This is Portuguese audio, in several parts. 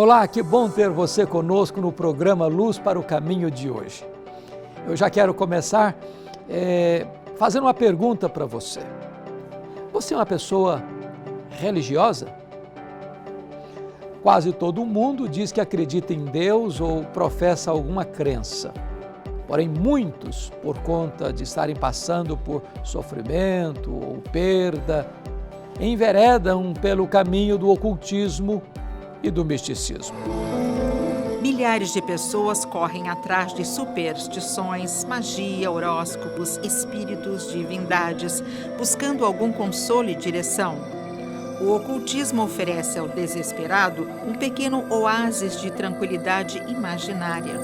Olá, que bom ter você conosco no programa Luz para o Caminho de hoje. Eu já quero começar fazendo uma pergunta para você. Você é uma pessoa religiosa? Quase todo mundo diz que acredita em Deus ou professa alguma crença. Porém, muitos, por conta de estarem passando por sofrimento ou perda, enveredam pelo caminho do ocultismo e do misticismo. Milhares de pessoas correm atrás de superstições, magia, horóscopos, espíritos, divindades, buscando algum consolo e direção. O ocultismo oferece ao desesperado um pequeno oásis de tranquilidade imaginária.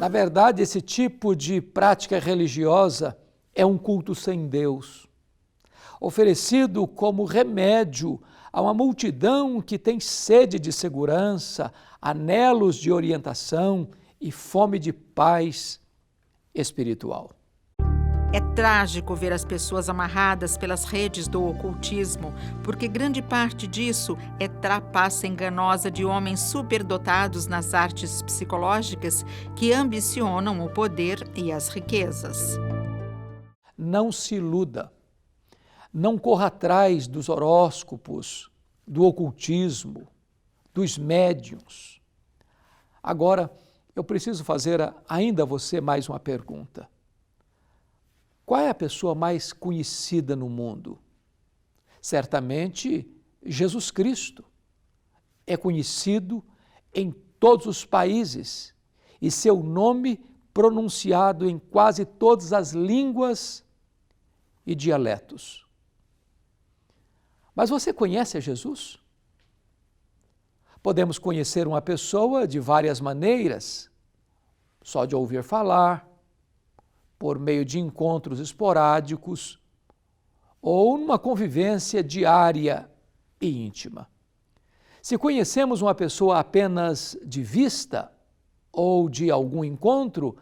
Na verdade, esse tipo de prática religiosa é um culto sem Deus, oferecido como remédio a uma multidão que tem sede de segurança, anelos de orientação e fome de paz espiritual. É trágico ver as pessoas amarradas pelas redes do ocultismo, porque grande parte disso é trapaça enganosa de homens superdotados nas artes psicológicas que ambicionam o poder e as riquezas. Não se iluda. Não corra atrás dos horóscopos, do ocultismo, dos médiuns. Agora, eu preciso fazer ainda a você mais uma pergunta. Qual é a pessoa mais conhecida no mundo? Certamente, Jesus Cristo. É conhecido em todos os países e seu nome pronunciado em quase todas as línguas e dialetos. Mas você conhece a Jesus? Podemos conhecer uma pessoa de várias maneiras, só de ouvir falar, por meio de encontros esporádicos ou numa convivência diária e íntima. Se conhecemos uma pessoa apenas de vista ou de algum encontro,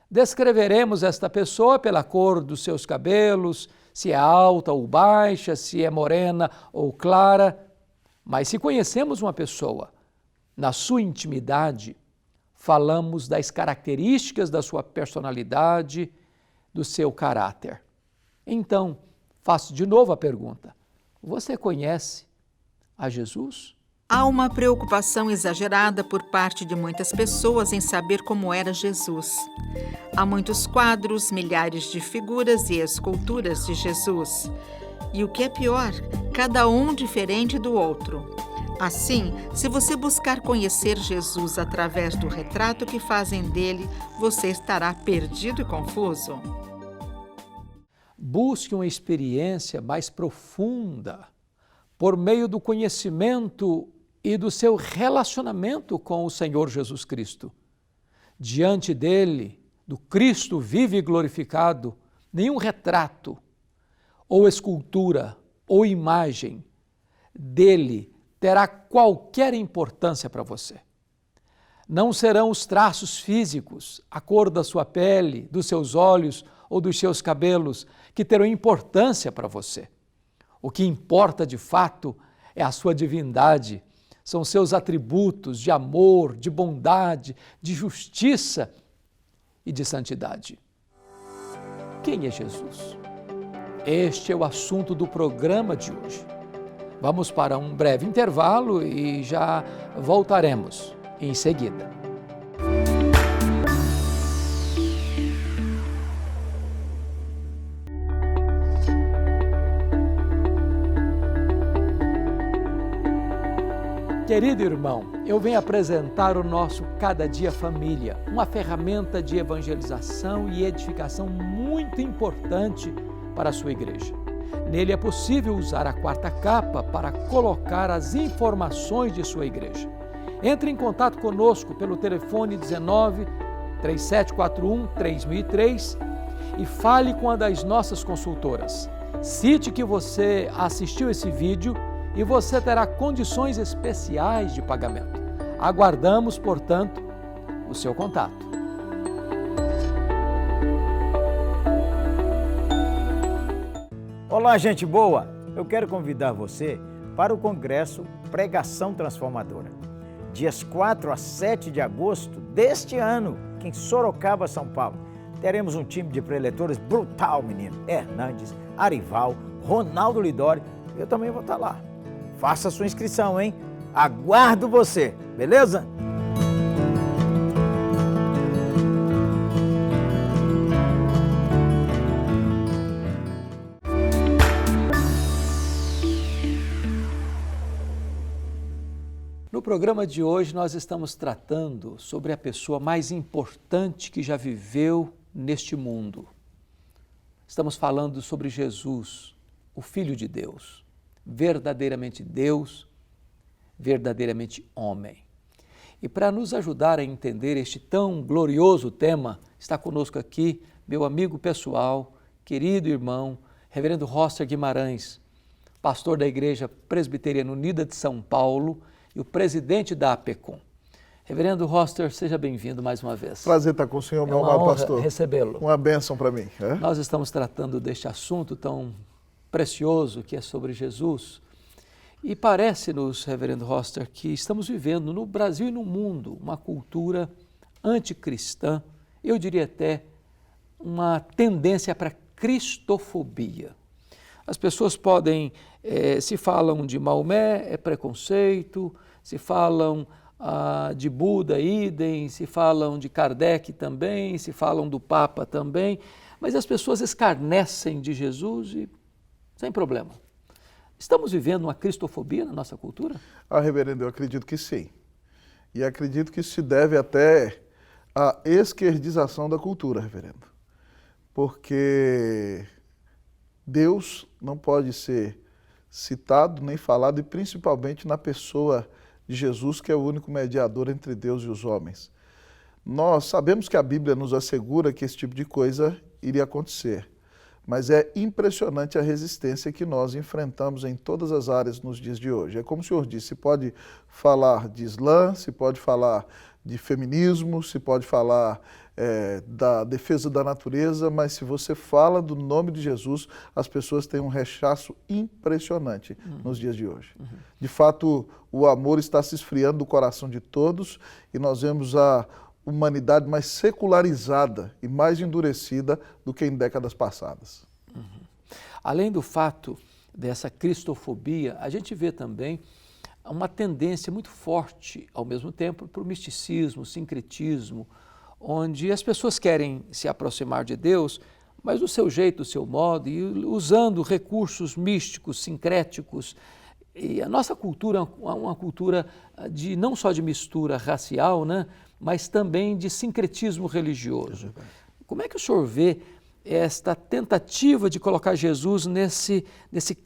descreveremos esta pessoa pela cor dos seus cabelos, se é alta ou baixa, se é morena ou clara. Mas se conhecemos uma pessoa na sua intimidade, falamos das características da sua personalidade, do seu caráter. Então, faço de novo a pergunta: você conhece a Jesus? Há uma preocupação exagerada por parte de muitas pessoas em saber como era Jesus. Há muitos quadros, milhares de figuras e esculturas de Jesus. E o que é pior, cada um diferente do outro. Assim, se você buscar conhecer Jesus através do retrato que fazem dele, você estará perdido e confuso. Busque uma experiência mais profunda por meio do conhecimento e do seu relacionamento com o Senhor Jesus Cristo. Diante dele, do Cristo vivo e glorificado, nenhum retrato, ou escultura, ou imagem dele terá qualquer importância para você. Não serão os traços físicos, a cor da sua pele, dos seus olhos ou dos seus cabelos que terão importância para você. O que importa de fato é a sua divindade, são seus atributos de amor, de bondade, de justiça e de santidade. Quem é Jesus? Este é o assunto do programa de hoje. Vamos para um breve intervalo e já voltaremos em seguida. Querido irmão, eu venho apresentar o nosso Cada Dia Família, uma ferramenta de evangelização e edificação muito importante para a sua igreja. Nele é possível usar a quarta capa para colocar as informações de sua igreja. Entre em contato conosco pelo telefone 19 3741 3003 e fale com uma das nossas consultoras. Cite que você assistiu esse vídeo e você terá condições especiais de pagamento. Aguardamos, portanto, o seu contato. Olá, gente boa! Eu quero convidar você para o Congresso Pregação Transformadora. Dias 4 a 7 de agosto deste ano, aqui em Sorocaba, São Paulo. Teremos um time de preletores brutal, menino. Hernandes, Arival, Ronaldo Lidório. Eu também vou estar lá. Faça a sua inscrição, hein? Aguardo você, beleza? No programa de hoje nós estamos tratando sobre a pessoa mais importante que já viveu neste mundo. Estamos falando sobre Jesus, o Filho de Deus, Deus, verdadeiramente homem. E para nos ajudar a entender este tão glorioso tema, está conosco aqui meu amigo pessoal, querido irmão, Reverendo Roster Guimarães, pastor da Igreja Presbiteriana Unida de São Paulo e o presidente da APECOM. Reverendo Roster, seja bem-vindo mais uma vez. Prazer estar com o senhor, meu amado pastor. Recebê-lo. Uma bênção para mim. Nós estamos tratando deste assunto tão precioso que é sobre Jesus. E parece-nos, Reverendo Roster, que estamos vivendo no Brasil e no mundo uma cultura anticristã, eu diria até uma tendência para cristofobia. As pessoas podem, se falam de Maomé, é preconceito, se falam de Buda, idem, se falam de Kardec também, se falam do Papa também, mas as pessoas escarnecem de Jesus e sem problema. Estamos vivendo uma cristofobia na nossa cultura? Reverendo, eu acredito que sim. E acredito que se deve até à esquerdização da cultura, reverendo. Porque Deus não pode ser citado nem falado, e principalmente na pessoa de Jesus, que é o único mediador entre Deus e os homens. Nós sabemos que a Bíblia nos assegura que esse tipo de coisa iria acontecer, mas é impressionante a resistência que nós enfrentamos em todas as áreas nos dias de hoje. É como o senhor disse, se pode falar de Islã, se pode falar de feminismo, se pode falar da defesa da natureza, mas se você fala do nome de Jesus, as pessoas têm um rechaço impressionante nos dias de hoje. De fato, o amor está se esfriando do coração de todos e nós vemos a humanidade mais secularizada e mais endurecida do que em décadas passadas. Além do fato dessa cristofobia, a gente vê também uma tendência muito forte, ao mesmo tempo, para o misticismo, o sincretismo, onde as pessoas querem se aproximar de Deus, mas do seu jeito, do seu modo, e usando recursos místicos, sincréticos. E a nossa cultura é uma cultura de não só de mistura racial, né, mas também de sincretismo religioso. Como é que o senhor vê esta tentativa de colocar Jesus nesse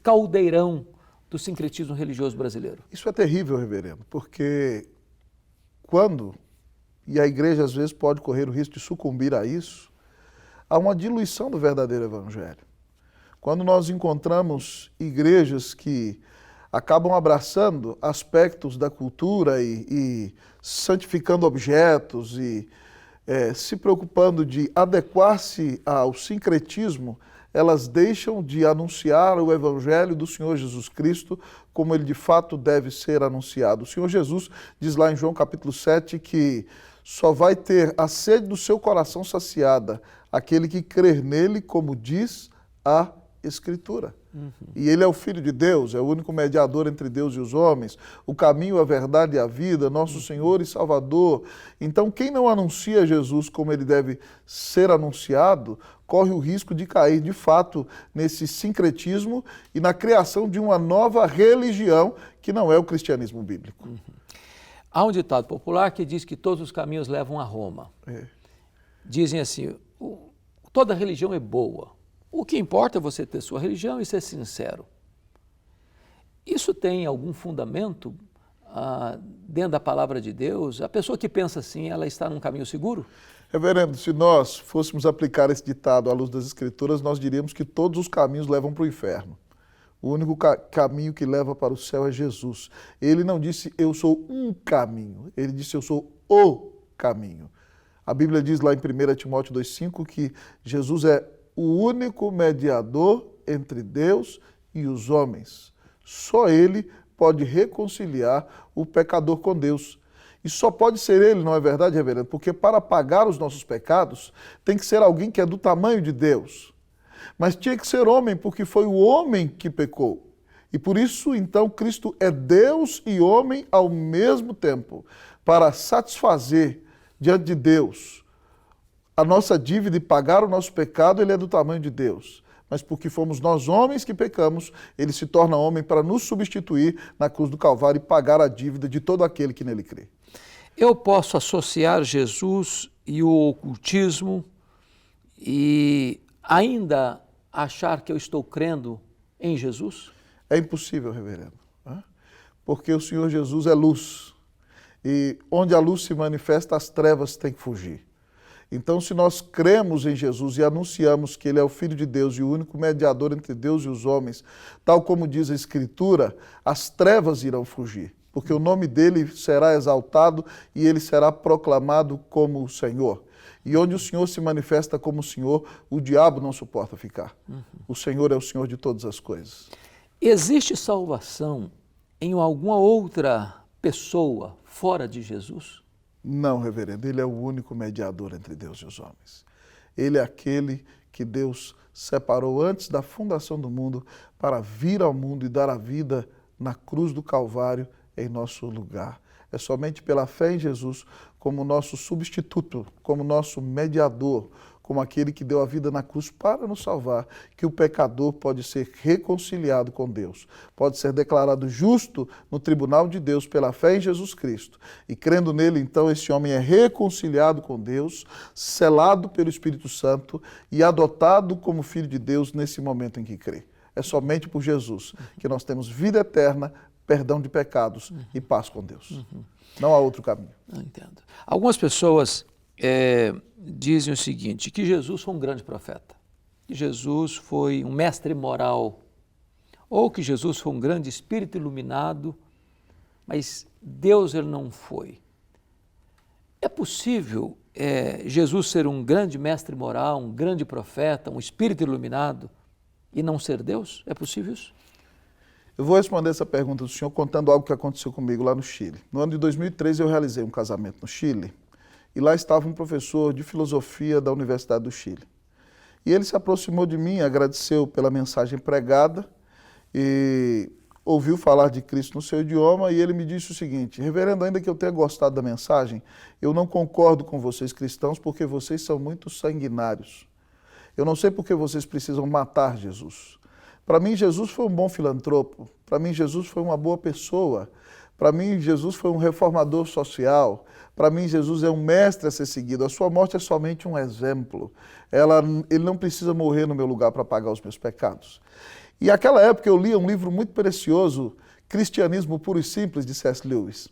caldeirão do sincretismo religioso brasileiro? Isso é terrível, reverendo, porque quando, e a igreja às vezes pode correr o risco de sucumbir a isso, há uma diluição do verdadeiro evangelho. Quando nós encontramos igrejas que acabam abraçando aspectos da cultura e santificando objetos e se preocupando de adequar-se ao sincretismo, elas deixam de anunciar o Evangelho do Senhor Jesus Cristo como ele de fato deve ser anunciado. O Senhor Jesus diz lá em João capítulo 7 que só vai ter a sede do seu coração saciada aquele que crer nele, como diz a Escritura. E ele é o Filho de Deus, é o único mediador entre Deus e os homens, o caminho, a verdade e a vida, nosso Senhor e Salvador. Então, quem não anuncia Jesus como ele deve ser anunciado, corre o risco de cair, de fato, nesse sincretismo e na criação de uma nova religião que não é o cristianismo bíblico. Há um ditado popular que diz que todos os caminhos levam a Roma. Dizem assim, toda religião é boa. O que importa é você ter sua religião e ser sincero. Isso tem algum fundamento dentro da palavra de Deus? A pessoa que pensa assim, ela está num caminho seguro? Reverendo, se nós fôssemos aplicar esse ditado à luz das Escrituras, nós diríamos que todos os caminhos levam para o inferno. O único caminho que leva para o céu é Jesus. Ele não disse, eu sou um caminho. Ele disse, eu sou o caminho. A Bíblia diz lá em 1 Timóteo 2,5 que Jesus é o único mediador entre Deus e os homens. Só Ele pode reconciliar o pecador com Deus. E só pode ser ele, não é verdade, reverendo? Porque para pagar os nossos pecados, tem que ser alguém que é do tamanho de Deus. Mas tinha que ser homem, porque foi o homem que pecou. E por isso, então, Cristo é Deus e homem ao mesmo tempo, para satisfazer diante de Deus a nossa dívida e pagar o nosso pecado. Ele é do tamanho de Deus. Mas porque fomos nós homens que pecamos, ele se torna homem para nos substituir na cruz do Calvário e pagar a dívida de todo aquele que nele crê. Eu posso associar Jesus e o ocultismo e ainda achar que eu estou crendo em Jesus? É impossível, reverendo, porque o Senhor Jesus é luz. E onde a luz se manifesta, as trevas têm que fugir. Então, se nós cremos em Jesus e anunciamos que ele é o Filho de Deus e o único mediador entre Deus e os homens, tal como diz a Escritura, as trevas irão fugir, porque o nome dele será exaltado e ele será proclamado como o Senhor. E onde o Senhor se manifesta como o Senhor, o diabo não suporta ficar. O Senhor é o Senhor de todas as coisas. Existe salvação em alguma outra pessoa fora de Jesus? Não, reverendo, ele é o único mediador entre Deus e os homens. Ele é aquele que Deus separou antes da fundação do mundo para vir ao mundo e dar a vida na cruz do Calvário em nosso lugar. É somente pela fé em Jesus como nosso substituto, como nosso mediador, como aquele que deu a vida na cruz para nos salvar, que o pecador pode ser reconciliado com Deus, pode ser declarado justo no tribunal de Deus pela fé em Jesus Cristo. E crendo nele, então, esse homem é reconciliado com Deus, selado pelo Espírito Santo e adotado como filho de Deus nesse momento em que crê. É somente por Jesus que nós temos vida eterna, perdão de pecados e paz com Deus. Não há outro caminho. Não entendo. Algumas pessoas dizem o seguinte, que Jesus foi um grande profeta, que Jesus foi um mestre moral, ou que Jesus foi um grande espírito iluminado, mas Deus ele não foi. É possível Jesus ser um grande mestre moral, um grande profeta, um espírito iluminado e não ser Deus? É possível isso? Eu vou responder essa pergunta do senhor contando algo que aconteceu comigo lá no Chile. No ano de 2013 eu realizei um casamento no Chile e lá estava um professor de filosofia da Universidade do Chile. E ele se aproximou de mim, agradeceu pela mensagem pregada e ouviu falar de Cristo no seu idioma e ele me disse o seguinte: reverendo, ainda que eu tenha gostado da mensagem, eu não concordo com vocês cristãos porque vocês são muito sanguinários. Eu não sei porque vocês precisam matar Jesus. Para mim, Jesus foi um bom filantropo. Para mim, Jesus foi uma boa pessoa. Para mim, Jesus foi um reformador social. Para mim, Jesus é um mestre a ser seguido. A sua morte é somente um exemplo. Ele não precisa morrer no meu lugar para pagar os meus pecados. E naquela época eu lia um livro muito precioso, Cristianismo Puro e Simples, de C.S. Lewis.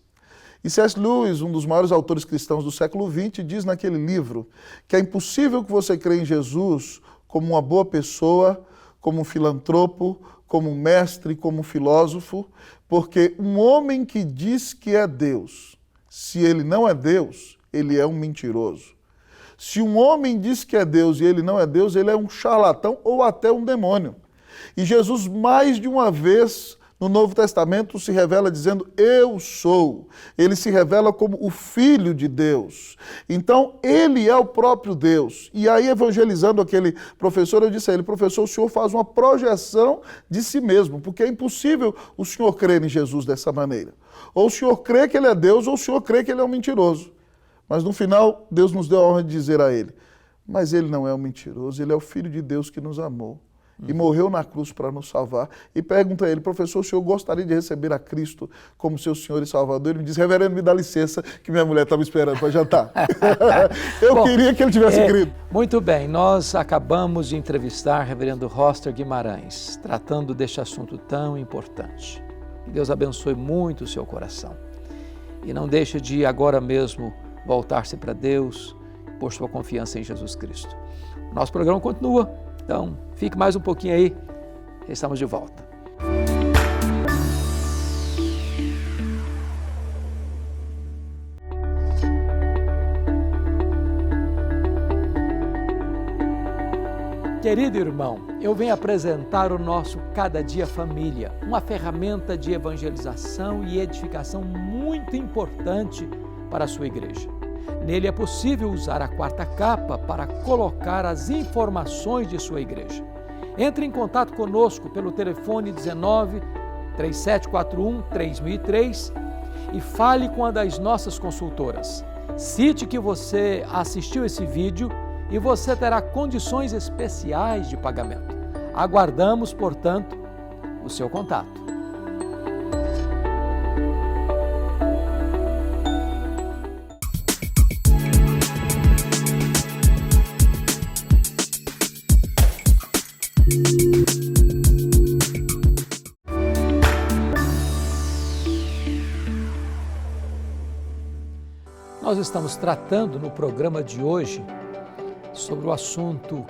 E C.S. Lewis, um dos maiores autores cristãos do século XX, diz naquele livro que é impossível que você creia em Jesus como uma boa pessoa, como um filantropo, como um mestre, como um filósofo, porque um homem que diz que é Deus, se ele não é Deus, ele é um mentiroso. Se um homem diz que é Deus e ele não é Deus, ele é um charlatão ou até um demônio. E Jesus, mais de uma vez, no Novo Testamento, se revela dizendo, eu sou. Ele se revela como o Filho de Deus. Então, ele é o próprio Deus. E aí, evangelizando aquele professor, eu disse a ele, professor, o senhor faz uma projeção de si mesmo, porque é impossível o senhor crer em Jesus dessa maneira. Ou o senhor crê que ele é Deus, ou o senhor crê que ele é um mentiroso. Mas no final, Deus nos deu a honra de dizer a ele, mas ele não é um mentiroso, ele é o Filho de Deus que nos amou. E morreu na cruz para nos salvar. E pergunta a ele, professor, o senhor gostaria de receber a Cristo como seu Senhor e Salvador? Ele me diz, reverendo, me dá licença, que minha mulher estava esperando para jantar. Eu queria que ele tivesse crido. Muito bem, nós acabamos de entrevistar o reverendo Roster Guimarães, tratando deste assunto tão importante. Deus abençoe muito o seu coração. E não deixe de agora mesmo voltar-se para Deus, por sua confiança em Jesus Cristo. Nosso programa continua. Então, fique mais um pouquinho aí, estamos de volta. Querido irmão, eu venho apresentar o nosso Cada Dia Família, uma ferramenta de evangelização e edificação muito importante para a sua igreja. Nele é possível usar a quarta capa para colocar as informações de sua igreja. Entre em contato conosco pelo telefone 19 3741 3003 e fale com uma das nossas consultoras. Cite que você assistiu esse vídeo e você terá condições especiais de pagamento. Aguardamos, portanto, o seu contato. Nós estamos tratando no programa de hoje sobre o assunto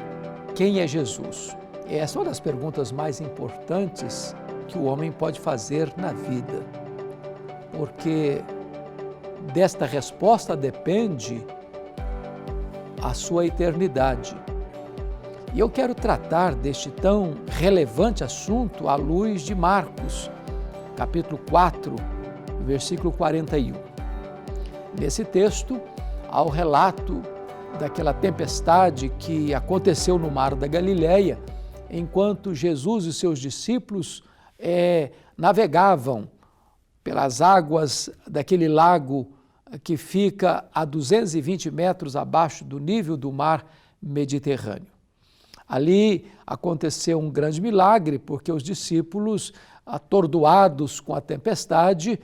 quem é Jesus? Essa é uma das perguntas mais importantes que o homem pode fazer na vida, porque desta resposta depende a sua eternidade. E eu quero tratar deste tão relevante assunto à luz de Marcos, capítulo 4, versículo 41. Nesse texto, há o relato daquela tempestade que aconteceu no mar da Galileia, enquanto Jesus e seus discípulos navegavam pelas águas daquele lago que fica a 220 metros abaixo do nível do mar Mediterrâneo. Ali aconteceu um grande milagre, porque os discípulos, atordoados com a tempestade,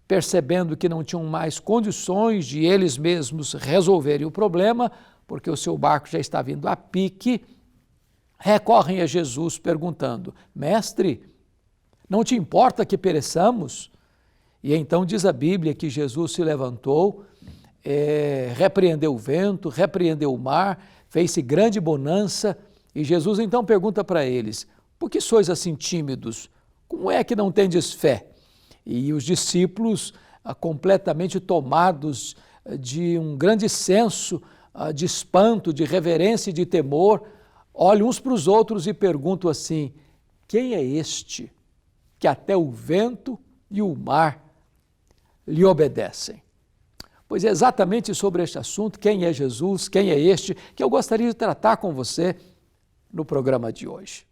percebendo que não tinham mais condições de eles mesmos resolverem o problema, porque o seu barco já estava indo a pique, recorrem a Jesus perguntando: Mestre, não te importa que pereçamos? E então diz a Bíblia que Jesus se levantou, repreendeu o vento, repreendeu o mar, fez-se grande bonança, e Jesus então pergunta para eles: por que sois assim tímidos? Como é que não tendes fé? E os discípulos, completamente tomados de um grande senso de espanto, de reverência e de temor, olham uns para os outros e perguntam assim: quem é este que até o vento e o mar lhe obedecem? Pois é exatamente sobre este assunto, quem é Jesus, quem é este, que eu gostaria de tratar com você no programa de hoje.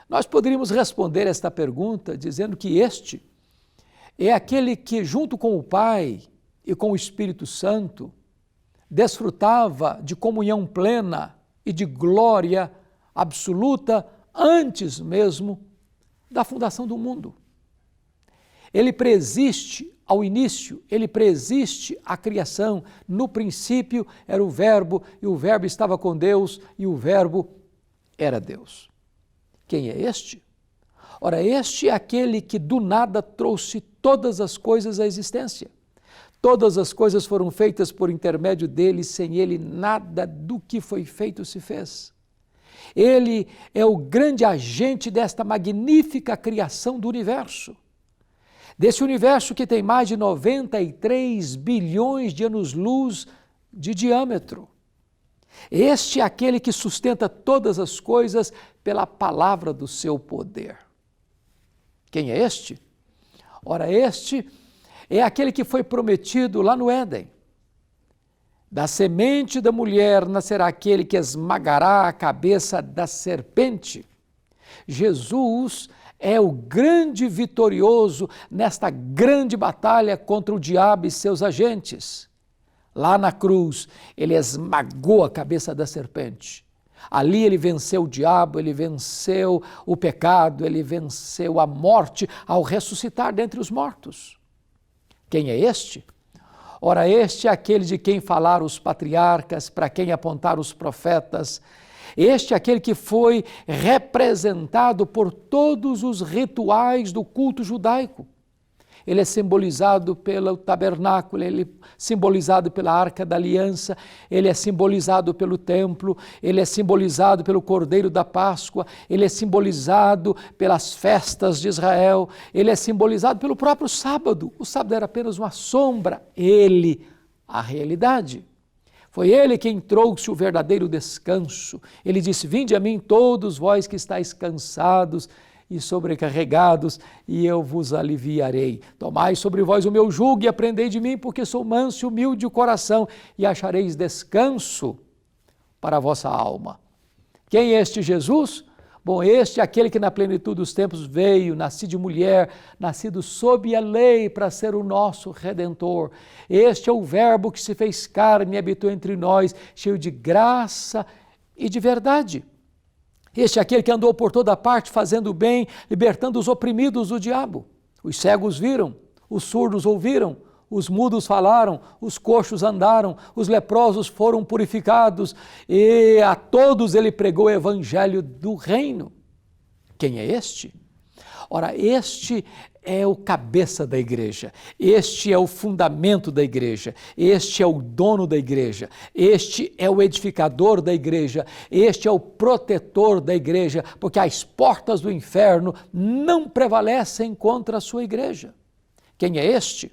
Nós poderíamos responder esta pergunta dizendo que este é aquele que, junto com o Pai e com o Espírito Santo, desfrutava de comunhão plena e de glória absoluta antes mesmo da fundação do mundo. Ele preexiste ao início, ele preexiste à criação. No princípio era o Verbo, e o Verbo estava com Deus, e o Verbo era Deus. Quem é este? Ora, este é aquele que do nada trouxe todas as coisas à existência. Todas as coisas foram feitas por intermédio dele, sem ele nada do que foi feito se fez. Ele é o grande agente desta magnífica criação do universo. Desse universo que tem mais de 93 bilhões de anos-luz de diâmetro. Este é aquele que sustenta todas as coisas pela palavra do seu poder. Quem é este? Ora, este é aquele que foi prometido lá no Éden. Da semente da mulher nascerá aquele que esmagará a cabeça da serpente. Jesus é o grande vitorioso nesta grande batalha contra o diabo e seus agentes. Lá na cruz, ele esmagou a cabeça da serpente. Ali ele venceu o diabo, ele venceu o pecado, ele venceu a morte ao ressuscitar dentre os mortos. Quem é este? Ora, este é aquele de quem falaram os patriarcas, para quem apontaram os profetas. Este é aquele que foi representado por todos os rituais do culto judaico. Ele é simbolizado pelo tabernáculo, ele é simbolizado pela Arca da Aliança, ele é simbolizado pelo templo, ele é simbolizado pelo Cordeiro da Páscoa, ele é simbolizado pelas festas de Israel, ele é simbolizado pelo próprio sábado. O sábado era apenas uma sombra, ele, a realidade. Foi Ele quem trouxe o verdadeiro descanso. Ele disse: vinde a mim todos vós que estáis cansados e sobrecarregados, e eu vos aliviarei. Tomai sobre vós o meu jugo e aprendei de mim, porque sou manso e humilde de coração, e achareis descanso para a vossa alma. Quem é este Jesus? Bom, este é aquele que na plenitude dos tempos veio, nascido de mulher, nascido sob a lei para ser o nosso Redentor. Este é o Verbo que se fez carne e habitou entre nós, cheio de graça e de verdade. Este é aquele que andou por toda parte fazendo o bem, libertando os oprimidos do diabo. Os cegos viram, os surdos ouviram, os mudos falaram, os coxos andaram, os leprosos foram purificados e a todos ele pregou o evangelho do reino. Quem é este? Ora, este é o cabeça da igreja, este é o fundamento da igreja, este é o dono da igreja, este é o edificador da igreja, este é o protetor da igreja, porque as portas do inferno não prevalecem contra a sua igreja. Quem é este?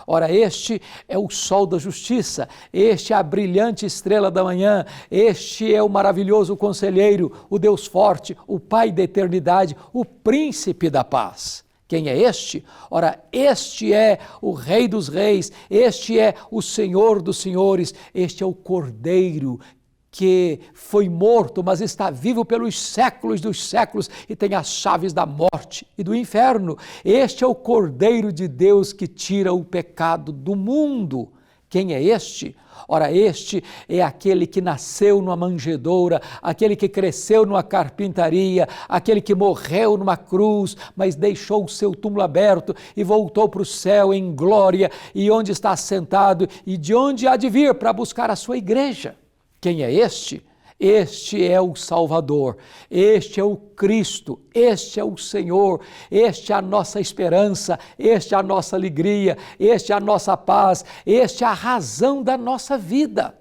Ora, este é o sol da justiça, este é a brilhante estrela da manhã, este é o maravilhoso conselheiro, o Deus forte, o Pai da eternidade, o príncipe da paz. Quem é este? Ora, este é o Rei dos reis, este é o Senhor dos senhores, este é o Cordeiro que foi morto, mas está vivo pelos séculos dos séculos e tem as chaves da morte e do inferno. Este é o Cordeiro de Deus que tira o pecado do mundo. Quem é este? Ora, este é aquele que nasceu numa manjedoura, aquele que cresceu numa carpintaria, aquele que morreu numa cruz, mas deixou o seu túmulo aberto e voltou para o céu em glória, e onde está assentado e de onde há de vir para buscar a sua igreja. Quem é este? Este é o Salvador, este é o Cristo, este é o Senhor, este é a nossa esperança, este é a nossa alegria, este é a nossa paz, este é a razão da nossa vida.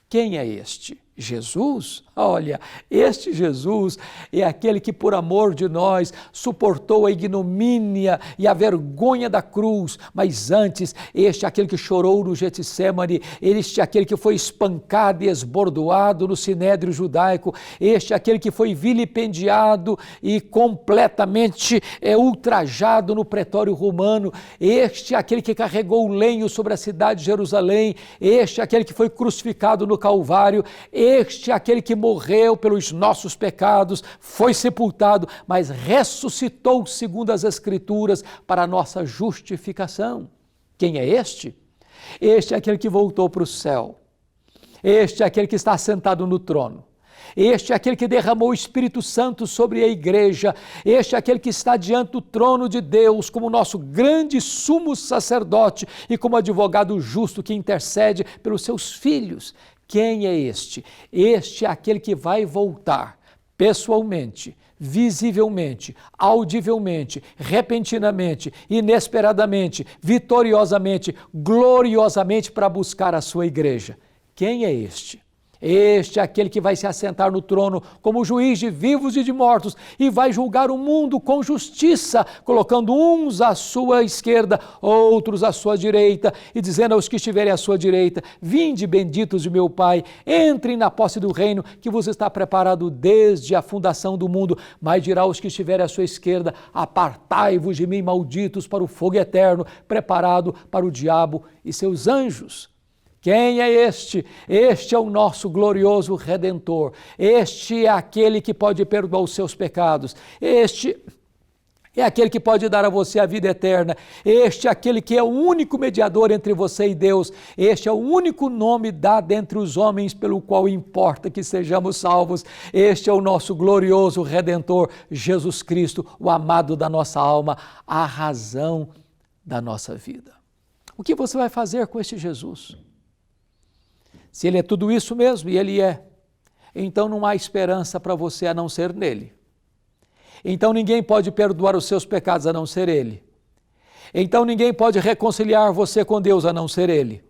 Quem é este? Jesus? Olha, este Jesus é aquele que por amor de nós suportou a ignomínia e a vergonha da cruz, mas antes, este é aquele que chorou no Getsêmani, este é aquele que foi espancado e esbordoado no sinédrio judaico, este é aquele que foi vilipendiado e completamente ultrajado no pretório romano, este é aquele que carregou o lenho sobre a cidade de Jerusalém, este é aquele que foi crucificado no Calvário, este é aquele que morreu pelos nossos pecados, foi sepultado, mas ressuscitou segundo as Escrituras para a nossa justificação. Quem é este? Este é aquele que voltou para o céu. Este é aquele que está sentado no trono. Este é aquele que derramou o Espírito Santo sobre a igreja. Este é aquele que está diante do trono de Deus como nosso grande sumo sacerdote e como advogado justo que intercede pelos seus filhos. Quem é este? Este é aquele que vai voltar pessoalmente, visivelmente, audivelmente, repentinamente, inesperadamente, vitoriosamente, gloriosamente para buscar a sua igreja. Quem é este? Este é aquele que vai se assentar no trono como juiz de vivos e de mortos e vai julgar o mundo com justiça, colocando uns à sua esquerda, outros à sua direita, e dizendo aos que estiverem à sua direita: vinde, benditos de meu Pai, entrem na posse do reino que vos está preparado desde a fundação do mundo. Mas dirá aos que estiverem à sua esquerda: apartai-vos de mim, malditos, para o fogo eterno, preparado para o diabo e seus anjos. Quem é este? Este é o nosso glorioso Redentor. Este é aquele que pode perdoar os seus pecados. Este é aquele que pode dar a você a vida eterna. Este é aquele que é o único mediador entre você e Deus. Este é o único nome dado entre os homens pelo qual importa que sejamos salvos. Este é o nosso glorioso Redentor, Jesus Cristo, o amado da nossa alma, a razão da nossa vida. O que você vai fazer com este Jesus? Se ele é tudo isso mesmo, e ele é, então não há esperança para você a não ser nele. Então ninguém pode perdoar os seus pecados a não ser ele. Então ninguém pode reconciliar você com Deus a não ser ele.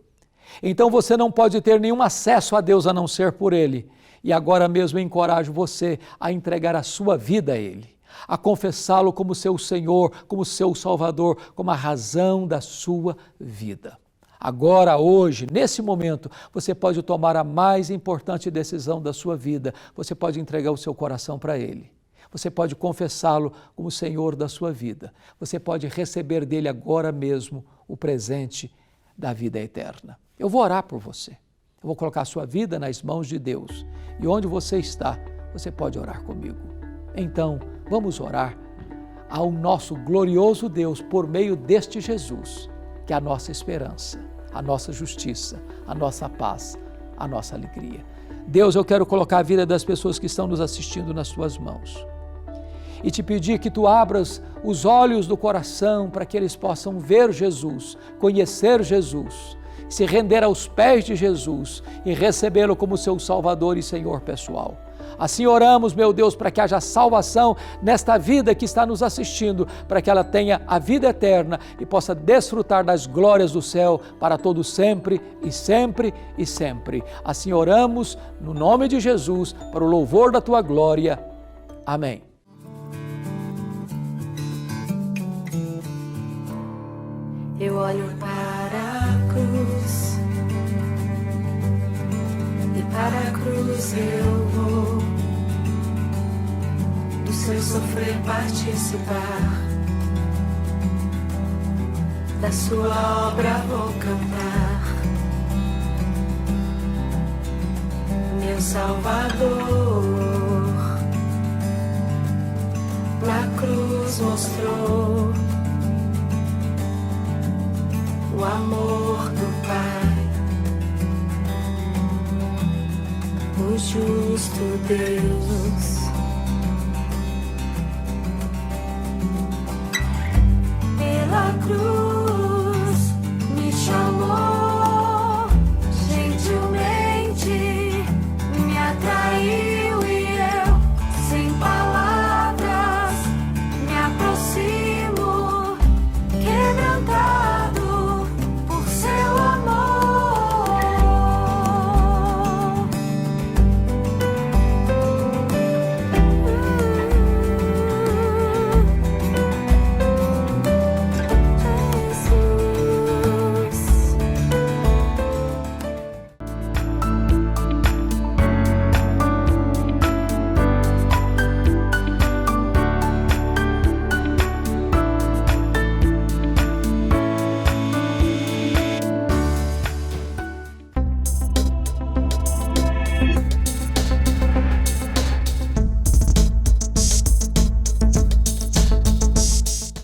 Então você não pode ter nenhum acesso a Deus a não ser por ele. E agora mesmo eu encorajo você a entregar a sua vida a ele, a confessá-lo como seu Senhor, como seu Salvador, como a razão da sua vida. Agora, hoje, nesse momento, você pode tomar a mais importante decisão da sua vida. Você pode entregar o seu coração para Ele. Você pode confessá-lo como Senhor da sua vida. Você pode receber dele agora mesmo o presente da vida eterna. Eu vou orar por você. Eu vou colocar a sua vida nas mãos de Deus. E onde você está, você pode orar comigo. Então, vamos orar ao nosso glorioso Deus por meio deste Jesus, que é a nossa esperança, a nossa justiça, a nossa paz, a nossa alegria. Deus, eu quero colocar a vida das pessoas que estão nos assistindo nas tuas mãos e te pedir que tu abras os olhos do coração para que eles possam ver Jesus, conhecer Jesus, se render aos pés de Jesus e recebê-lo como seu Salvador e Senhor pessoal. Assim oramos, meu Deus, para que haja salvação nesta vida que está nos assistindo, para que ela tenha a vida eterna e possa desfrutar das glórias do céu para todo sempre e sempre e sempre. Assim oramos no nome de Jesus, para o louvor da tua glória. Amém. Eu olho para a cruz e para a cruz eu vou do seu sofrer participar, da sua obra vou cantar. Meu Salvador na cruz mostrou o amor do Pai, o justo Deus.